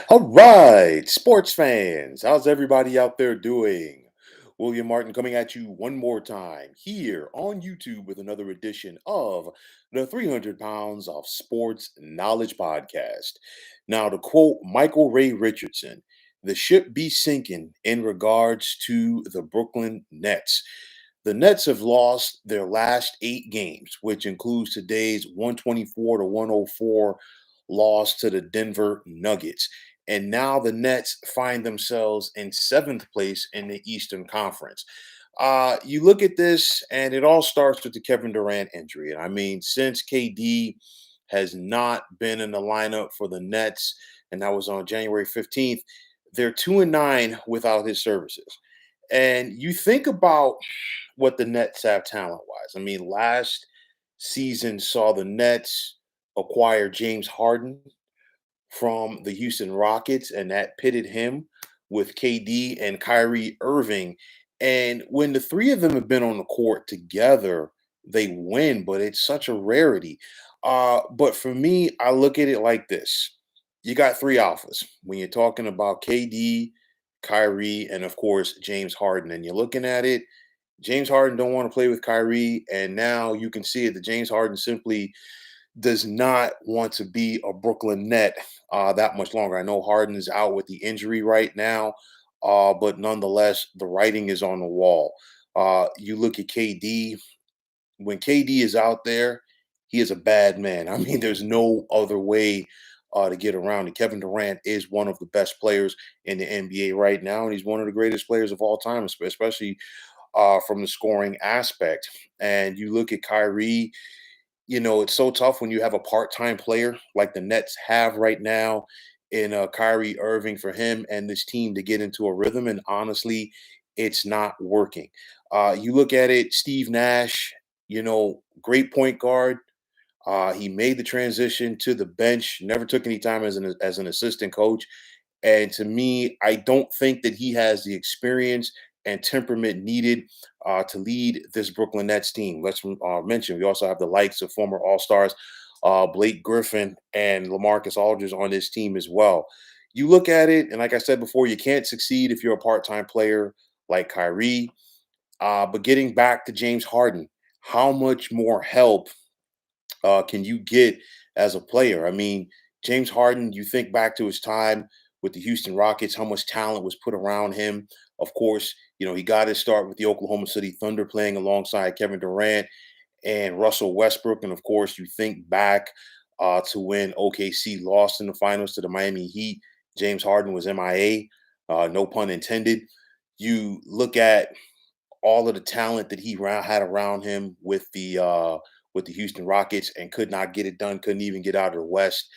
All right, sports fans, how's everybody out there doing? William Martin coming at you one more time here on YouTube with another edition of the 300 Pounds of Sports Knowledge Podcast. Now, to quote Michael Ray Richardson, the ship be sinking in regards to the Brooklyn Nets. The Nets have lost their last 8 games, which includes today's 124 to 104 loss to the Denver Nuggets. And now the Nets find themselves in seventh place in the Eastern Conference. You look at this, and it all starts with the Kevin Durant injury. And I mean, since KD has not been in the lineup for the Nets, and that was on January 15th, they're 2-9 without his services. And you think about what the Nets have talent wise. I mean, last season saw the Nets acquire James Harden from the Houston Rockets, and that pitted him with KD and Kyrie Irving. And when the three of them have been on the court together, they win, but it's such a rarity. But for me, I look at it like this: you got three alphas when you're talking about KD, Kyrie, and of course James Harden. And you're looking at it, James Harden don't want to play with Kyrie, and now you can see it that James Harden simply does not want to be a Brooklyn Net that much longer. I know Harden is out with the injury right now, but nonetheless, the writing is on the wall. You look at KD. When KD is out there, he is a bad man. I mean, there's no other way to get around it. Kevin Durant is one of the best players in the NBA right now, and he's one of the greatest players of all time, especially from the scoring aspect. And you look at Kyrie, it's so tough when you have a part-time player like the Nets have right now in Kyrie Irving for him and this team to get into a rhythm. And honestly, it's not working. You look at it, Steve Nash, great point guard. He made the transition to the bench, never took any time as an assistant coach. And to me, I don't think that he has the experience and temperament needed to lead this Brooklyn Nets team. Let's mention we also have the likes of former All Stars Blake Griffin and Lamarcus Aldridge on this team as well. You look at it, and like I said before, you can't succeed if you're a part time player like Kyrie. But getting back to James Harden, how much more help can you get as a player? I mean, James Harden, you think back to his time with the Houston Rockets, how much talent was put around him. Of course, he got his start with the Oklahoma City Thunder playing alongside Kevin Durant and Russell Westbrook. And of course, you think back to when OKC lost in the finals to the Miami Heat. James Harden was MIA, no pun intended. You look at all of the talent that he had around him with the Houston Rockets and could not get it done, couldn't even get out of the West.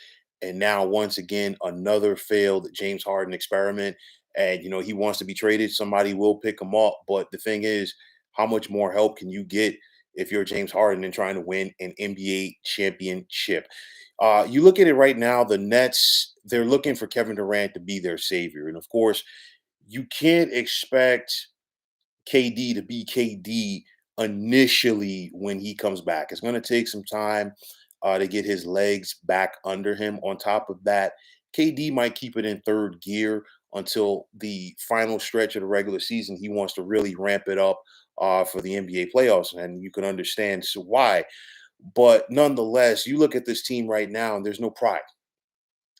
And now once again, another failed James Harden experiment. And he wants to be traded. Somebody will pick him up. But the thing is, how much more help can you get if you're James Harden and trying to win an NBA championship? You look at it right now, the Nets, they're looking for Kevin Durant to be their savior. And of course, you can't expect KD to be KD initially when he comes back. It's going to take some time to get his legs back under him. On top of that, KD might keep it in third gear until the final stretch of the regular season. He wants to really ramp it up for the NBA playoffs, and you can understand why. But nonetheless, you look at this team right now, and there's no pride.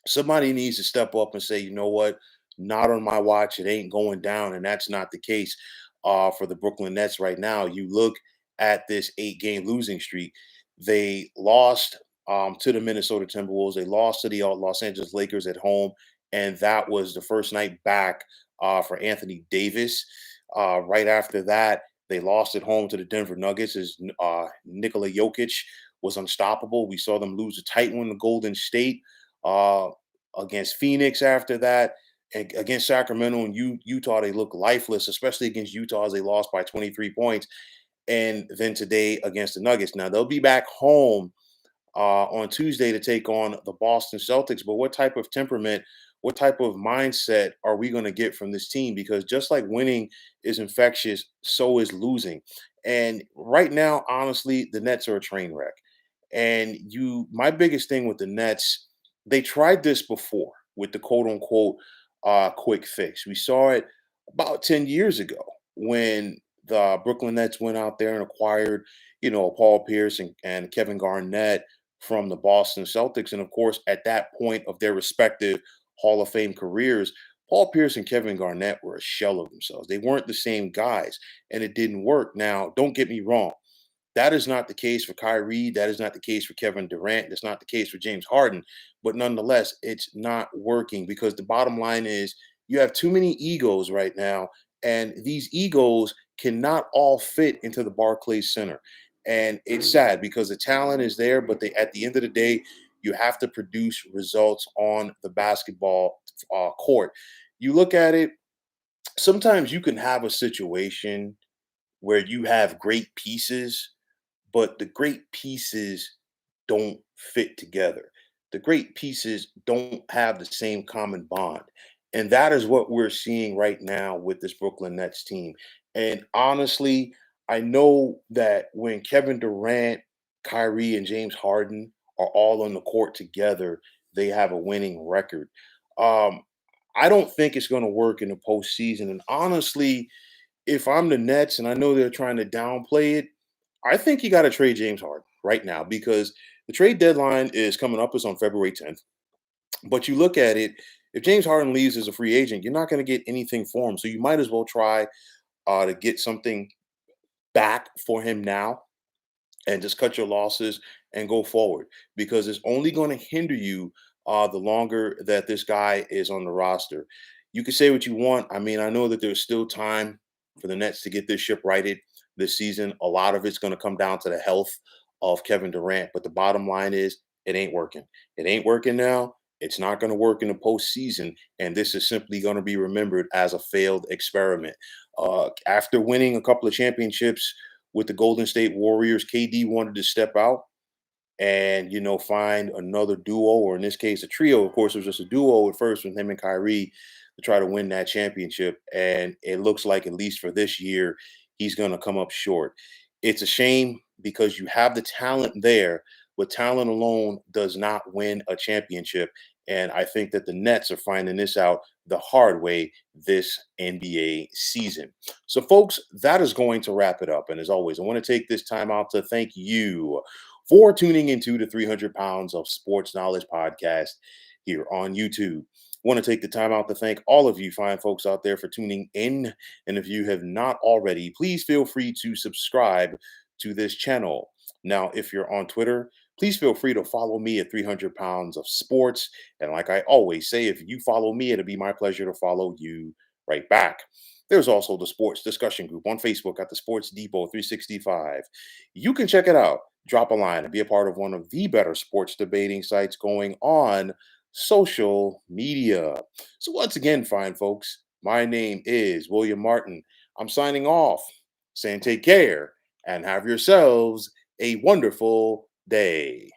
Somebody needs to step up and say, you know what, not on my watch. It ain't going down, and that's not the case for the Brooklyn Nets right now. You look at this 8-game losing streak. They lost to the Minnesota Timberwolves. They lost to the Los Angeles Lakers at home, and that was the first night back for Anthony Davis. Right after that, they lost at home to the Denver Nuggets as Nikola Jokic was unstoppable. We saw them lose a tight one to Golden State uh, against Phoenix after that. And against Sacramento and Utah, they look lifeless, especially against Utah as they lost by 23 points. And then today against the Nuggets. Now they'll be back home on Tuesday to take on the Boston Celtics. But what type of temperament, what type of mindset are we going to get from this team? Because just like winning is infectious, so is losing. And right now, honestly, the Nets are a train wreck. And my biggest thing with the Nets, they tried this before with the quote unquote quick fix. We saw it about 10 years ago when the Brooklyn Nets went out there and acquired, Paul Pierce and Kevin Garnett from the Boston Celtics. And of course, at that point of their respective Hall of Fame careers, Paul Pierce and Kevin Garnett were a shell of themselves. They weren't the same guys, and it didn't work. Now, don't get me wrong. That is not the case for Kyrie. That is not the case for Kevin Durant. That's not the case for James Harden. But nonetheless, it's not working because the bottom line is you have too many egos right now, and these egos cannot all fit into the Barclays Center. And it's sad because the talent is there, but at the end of the day, you have to produce results on the basketball court. You look at it, sometimes you can have a situation where you have great pieces, but the great pieces don't fit together. The great pieces don't have the same common bond. And that is what we're seeing right now with this Brooklyn Nets team. And honestly, I know that when Kevin Durant, Kyrie, and James Harden are all on the court together, they have a winning record. Um, I don't think it's going to work in the postseason. And honestly, if I'm the Nets and I know they're trying to downplay it, I think you got to trade James Harden right now because the trade deadline is coming up. It's on February 10th. But you look at it, if James Harden leaves as a free agent, you're not going to get anything for him. So you might as well try to get something back for him now and just cut your losses and go forward because it's only going to hinder you the longer that this guy is on the roster. You can say what you want. I mean, I know that there's still time for the Nets to get this ship righted this season. A lot of it's going to come down to the health of Kevin Durant, but the bottom line is it ain't working. It ain't working now. It's not going to work in the postseason, and this is simply going to be remembered as a failed experiment. After winning a couple of championships with the Golden State Warriors, KD wanted to step out and find another duo, or in this case, a trio. Of course, it was just a duo at first with him and Kyrie to try to win that championship. And it looks like, at least for this year, he's going to come up short. It's a shame because you have the talent there, but talent alone does not win a championship. And I think that the Nets are finding this out the hard way this NBA season. So, folks, that is going to wrap it up. And as always, I want to take this time out to thank you for tuning into the 300 Pounds of Sports Knowledge podcast here on YouTube. I want to take the time out to thank all of you fine folks out there for tuning in. And if you have not already, please feel free to subscribe to this channel. Now, if you're on Twitter, please feel free to follow me at 300 Pounds of Sports. And like I always say, if you follow me, it'll be my pleasure to follow you right back. There's also the sports discussion group on Facebook at the Sports Depot 365. You can check it out, drop a line, and be a part of one of the better sports debating sites going on social media. So, once again, fine folks, my name is William Martin. I'm signing off, saying take care and have yourselves a wonderful day.